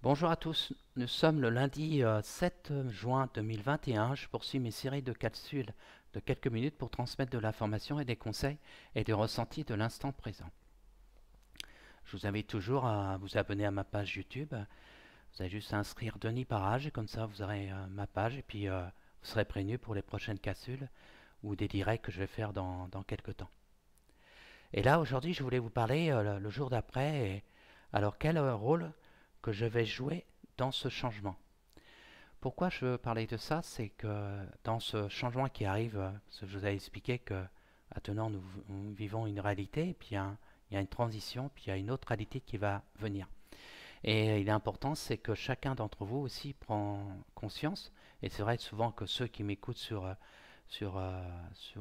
Bonjour à tous, nous sommes le lundi 7 juin 2021. Je poursuis mes séries de capsules de quelques minutes pour transmettre de l'information et des conseils et des ressentis de l'instant présent. Je vous invite toujours à vous abonner à ma page YouTube. Vous avez juste à inscrire Denis Parage et comme ça vous aurez ma page et puis vous serez prévenu pour les prochaines capsules ou des directs que je vais faire dans quelques temps. Et là aujourd'hui je voulais vous parler le jour d'après. Alors quel rôle que je vais jouer dans ce changement? Pourquoi je veux parler de ça? C'est que dans ce changement qui arrive, je vous ai expliqué que maintenant nous vivons une réalité, et puis il y a une transition, puis il y a une autre réalité qui va venir. Et il est important, c'est que chacun d'entre vous aussi prend conscience, et c'est vrai souvent que ceux qui m'écoutent sur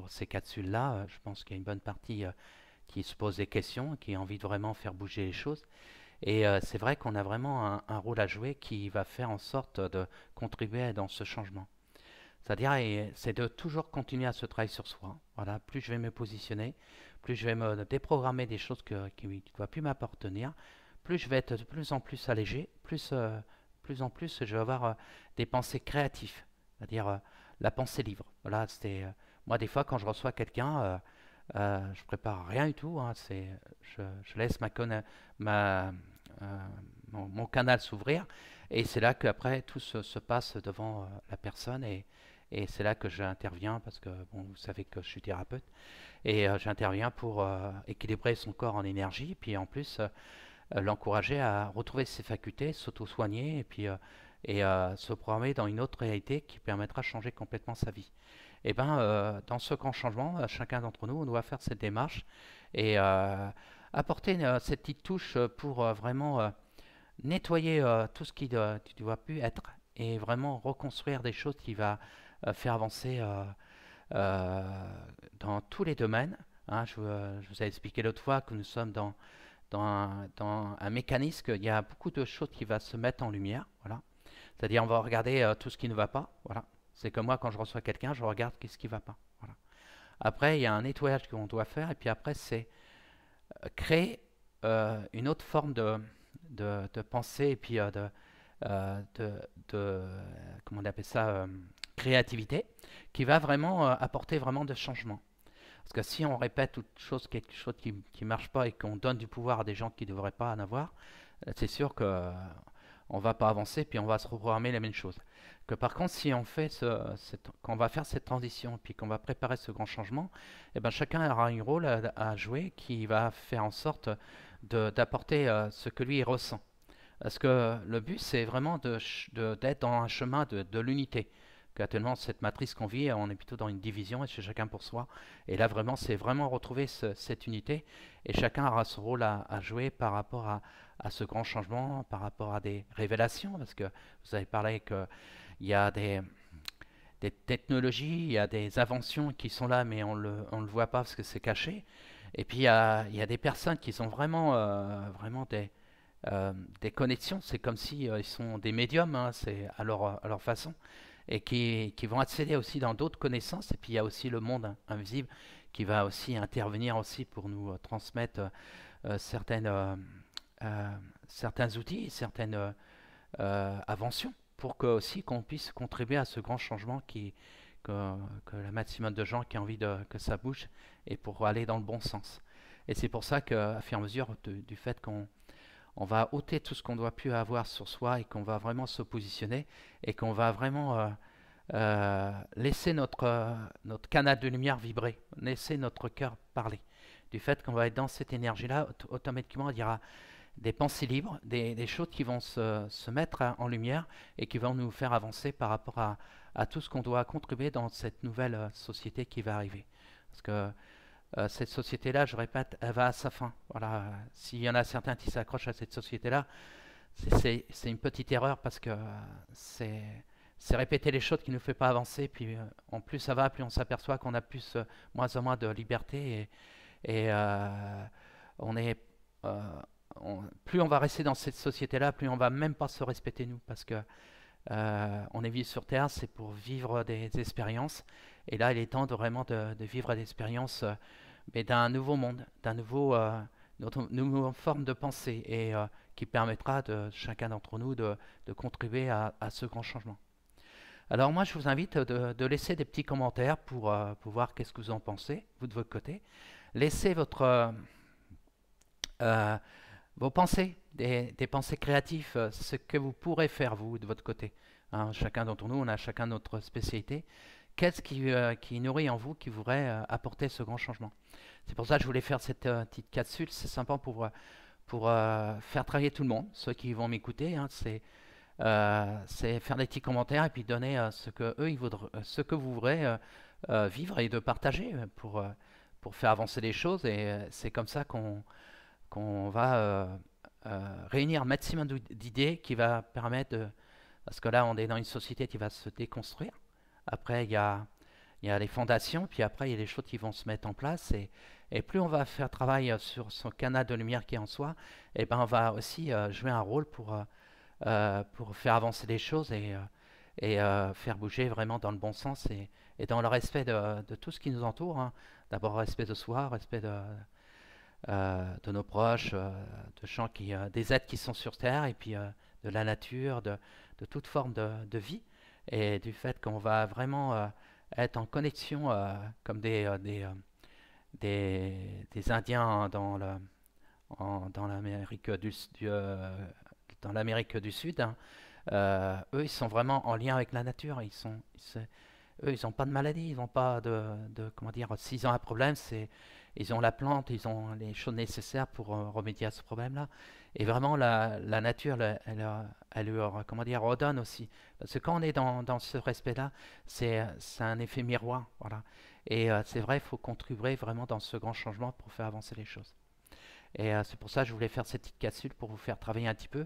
ces capsules-là, je pense qu'il y a une bonne partie qui se pose des questions, qui a envie de vraiment faire bouger les choses. Et c'est vrai qu'on a vraiment un rôle à jouer qui va faire en sorte de contribuer dans ce changement. C'est-à-dire, c'est de toujours continuer à se travailler sur soi. Voilà, plus je vais me positionner, plus je vais me déprogrammer des choses qui ne doivent plus m'appartenir, plus je vais être de plus en plus allégé, plus en plus je vais avoir des pensées créatives. C'est-à-dire la pensée libre. Voilà, moi des fois quand je reçois quelqu'un, je prépare rien du tout. Hein, je laisse ma, mon canal s'ouvrir et c'est là qu'après tout se passe devant la personne et c'est là que j'interviens parce que bon, vous savez que je suis thérapeute et j'interviens pour équilibrer son corps en énergie puis en plus l'encourager à retrouver ses facultés, s'auto-soigner et se programmer dans une autre réalité qui permettra de changer complètement sa vie. Et bien, dans ce grand changement, chacun d'entre nous, on doit faire cette démarche et apporter cette petite touche pour vraiment nettoyer tout ce qui ne doit plus être et vraiment reconstruire des choses qui va faire avancer euh, dans tous les domaines. Hein, je vous ai expliqué l'autre fois que nous sommes dans un mécanisme, il y a beaucoup de choses qui vont se mettre en lumière. Voilà. C'est-à-dire, on va regarder tout ce qui ne va pas. Voilà. C'est comme moi, quand je reçois quelqu'un, je regarde qu'est-ce qui ne va pas. Voilà. Après, il y a un nettoyage qu'on doit faire, et puis après, c'est créer une autre forme de pensée, et puis de comment on appelle ça, créativité, qui va vraiment apporter vraiment de changements. Parce que si on répète quelque chose qui ne marche pas et qu'on donne du pouvoir à des gens qui ne devraient pas en avoir, c'est sûr que on va pas avancer puis on va se reprogrammer la même chose. Que par contre, si on fait quand on va faire cette transition puis qu'on va préparer ce grand changement, eh ben chacun aura un rôle à jouer qui va faire en sorte d'apporter ce que lui il ressent. Parce que le but, c'est vraiment d'être dans un chemin de l'unité. Qu'actuellement, cette matrice qu'on vit, on est plutôt dans une division et c'est chacun pour soi. Et là, vraiment, c'est vraiment retrouver cette unité et chacun aura ce rôle à jouer par rapport à ce grand changement, par rapport à des révélations. Parce que vous avez parlé qu'il y a des technologies, il y a des inventions qui sont là, mais on le voit pas parce que c'est caché. Et puis, il y a des personnes qui sont vraiment des connexions. C'est comme si ils sont des médiums, hein, c'est à leur façon et qui vont accéder aussi dans d'autres connaissances. Et puis il y a aussi le monde invisible qui va aussi intervenir aussi pour nous transmettre euh, certaines, euh, certains outils, certaines inventions pour que aussi qu'on puisse contribuer à ce grand changement que le maximum de gens qui ont envie que ça bouge et pour aller dans le bon sens. Et c'est pour ça qu'à fur et à mesure du fait qu'on on va ôter tout ce qu'on ne doit plus avoir sur soi et qu'on va vraiment se positionner et qu'on va vraiment laisser notre canal de lumière vibrer, laisser notre cœur parler. Du fait qu'on va être dans cette énergie-là, automatiquement il y aura des pensées libres, des choses qui vont se mettre en lumière et qui vont nous faire avancer par rapport à tout ce qu'on doit contribuer dans cette nouvelle société qui va arriver. Parce que cette société-là, je répète, elle va à sa fin. Voilà. S'il y en a certains qui s'accrochent à cette société-là, c'est une petite erreur parce que c'est c'est répéter les choses qui ne nous fait pas avancer. Puis en plus ça va, plus on s'aperçoit qu'on a moins en moins de liberté et on est, euh, plus on va rester dans cette société-là, plus on va même pas se respecter nous parce que on est venu sur Terre, c'est pour vivre des expériences. Et là, il est temps vraiment de vivre des expériences, mais d'un nouveau monde, d'une nouvelle forme de pensée, et qui permettra de chacun d'entre nous de contribuer à ce grand changement. Alors moi, je vous invite de laisser des petits commentaires pour voir qu'est-ce que vous en pensez, vous de votre côté. Laissez euh, vos pensées, des pensées créatives, ce que vous pourrez faire vous de votre côté. Hein, chacun d'entre nous, on a chacun notre spécialité. Qu'est-ce qui nourrit en vous, qui voudrait apporter ce grand changement? C'est pour ça que je voulais faire cette petite capsule. C'est sympa pour faire travailler tout le monde, ceux qui vont m'écouter. Hein, c'est faire des petits commentaires et puis donner ce que eux ils voudraient, ce que vous voudrez vivre et de partager pour faire avancer les choses. Et c'est comme ça qu'on va réunir un maximum d'idées qui va permettre de... Parce que là, on est dans une société qui va se déconstruire. Après, il y a les fondations, puis après, il y a les choses qui vont se mettre en place. Et plus on va faire travail sur son canal de lumière qui est en soi, et ben on va aussi jouer un rôle pour faire avancer les choses et faire bouger vraiment dans le bon sens et dans le respect de tout ce qui nous entoure. Hein. D'abord, respect de soi, respect de nos proches, de gens des êtres qui sont sur Terre, et puis de la nature, de toute forme de vie, et du fait qu'on va vraiment être en connexion comme des Indiens dans l'Amérique dans l'Amérique du Sud. Hein. Eux, ils sont vraiment en lien avec la nature. Eux, ils n'ont pas de maladie, ils n'ont pas comment dire, s'ils ont un problème, ils ont la plante, ils ont les choses nécessaires pour remédier à ce problème-là. Et vraiment, la nature, elle leur, comment dire, redonne aussi. Parce que quand on est dans ce respect-là, c'est un effet miroir, voilà. Et c'est vrai, il faut contribuer vraiment dans ce grand changement pour faire avancer les choses. Et c'est pour ça que je voulais faire cette petite capsule pour vous faire travailler un petit peu,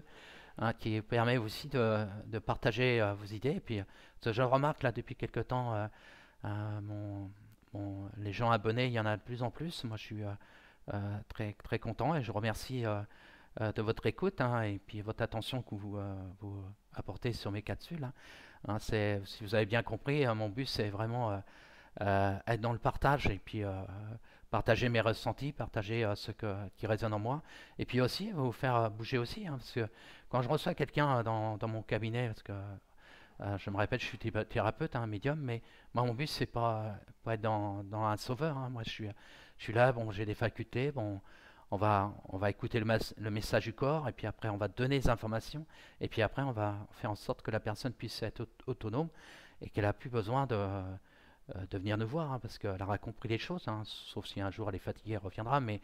hein, qui permet aussi de partager vos idées. Et puis, je remarque là depuis quelque temps, les gens abonnés, il y en a de plus en plus. Moi, je suis très, très content et je remercie de votre écoute, hein, et puis votre attention que vous apportez sur mes capsules. Hein. Hein, si vous avez bien compris, mon but, c'est vraiment être dans le partage et puis partager mes ressentis, partager qui résonne en moi, et puis aussi vous faire bouger aussi, hein, parce que quand je reçois quelqu'un dans mon cabinet, parce que je me répète, je suis thérapeute, un médium, mais moi mon but c'est pas être dans un sauveur. Hein. Moi je suis là, bon, j'ai des facultés, bon, on va écouter le message du corps, et puis après on va donner des informations, et puis après on va faire en sorte que la personne puisse être autonome et qu'elle a plus besoin de venir nous voir, hein, parce qu'elle aura compris les choses, hein, sauf si un jour elle est fatiguée, elle reviendra, mais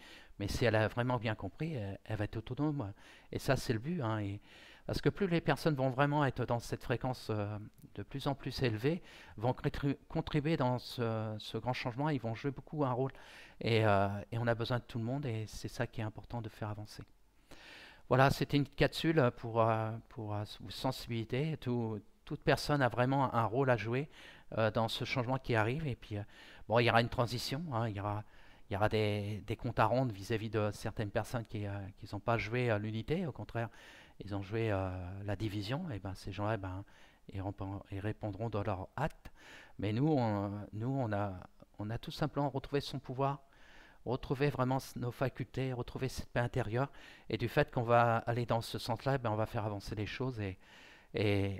si elle a vraiment bien compris, elle va être autonome. Et ça, c'est le but. Hein, parce que plus les personnes vont vraiment être dans cette fréquence de plus en plus élevée, vont contribuer dans ce grand changement, ils vont jouer beaucoup un rôle. Et on a besoin de tout le monde, et c'est ça qui est important de faire avancer. Voilà, c'était une capsule pour vous sensibiliser. Toute personne a vraiment un rôle à jouer dans ce changement qui arrive. Et puis, bon, il y aura une transition. Hein, il y aura des comptes à rendre vis-à-vis de certaines personnes qui n'ont pas joué l'unité. Au contraire, ils ont joué la division. Et ben, ces gens-là, ben, ils répondront dans leur acte. Mais nous, on a tout simplement retrouvé son pouvoir, retrouver vraiment nos facultés, retrouver cette paix intérieure. Et du fait qu'on va aller dans ce sens-là, ben, on va faire avancer les choses et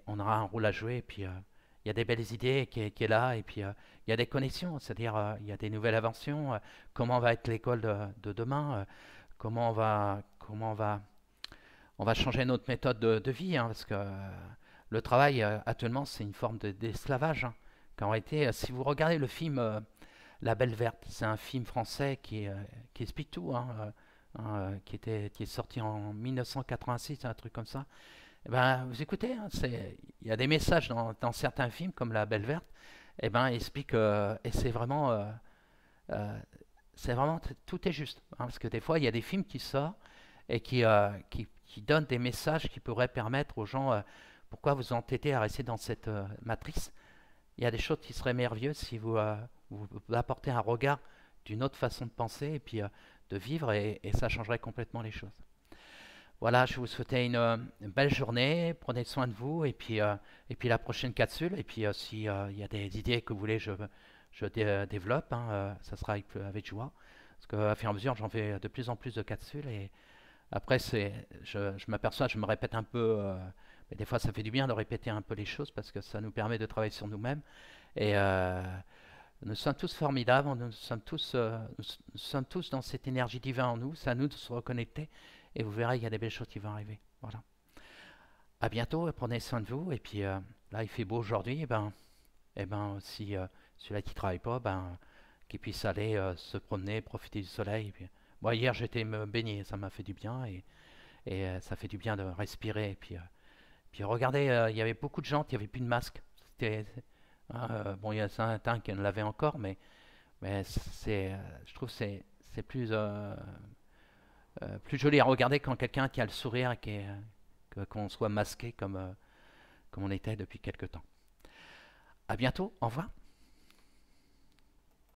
on aura un rôle à jouer. Et puis, il y a des belles idées qui est là. Et puis, il y a des connexions, c'est-à-dire il y a des nouvelles inventions. Comment va être l'école de demain, on va changer notre méthode de vie. Hein, parce que le travail, actuellement, c'est une forme d'esclavage. Hein. En réalité, si vous regardez le film La Belle Verte, c'est un film français qui explique tout, hein, qui est sorti en 1986, un truc comme ça. Eh ben, vous écoutez, hein, il y a des messages dans certains films comme La Belle Verte, eh ben, il explique, et euh, c'est vraiment, tout est juste. Hein, parce que des fois, il y a des films qui sortent et qui donnent des messages qui pourraient permettre aux gens, pourquoi vous entêtez à rester dans cette matrice. Il y a des choses qui seraient merveilleuses si vous apportez un regard d'une autre façon de penser et puis de vivre, et ça changerait complètement les choses. Voilà, je vous souhaite une belle journée, prenez soin de vous, et puis la prochaine capsule, et puis si il y a des idées que vous voulez, je développe, hein, ça sera avec joie, parce qu'à fur et à mesure, j'en fais de plus en plus de capsules, et Après, je m'aperçois, je me répète un peu, mais des fois ça fait du bien de répéter un peu les choses parce que ça nous permet de travailler sur nous-mêmes. Et nous sommes tous formidables, nous sommes tous dans cette énergie divine en nous, c'est à nous de se reconnecter et vous verrez, il y a des belles choses qui vont arriver. Voilà. À bientôt, prenez soin de vous. Et puis là, il fait beau aujourd'hui, et ben si celui-là qui travaille pas, qu'il puisse aller se promener, profiter du soleil. Et puis, moi, hier, j'étais me baigner, ça m'a fait du bien et ça fait du bien de respirer. Et puis regardez, il y avait beaucoup de gens qui n'avaient plus de masque. Bon, il y a certains qui en l'avaient encore, mais je trouve que c'est plus joli à regarder quand quelqu'un qui a le sourire et qu'on soit masqué comme on était depuis quelque temps. À bientôt, au revoir.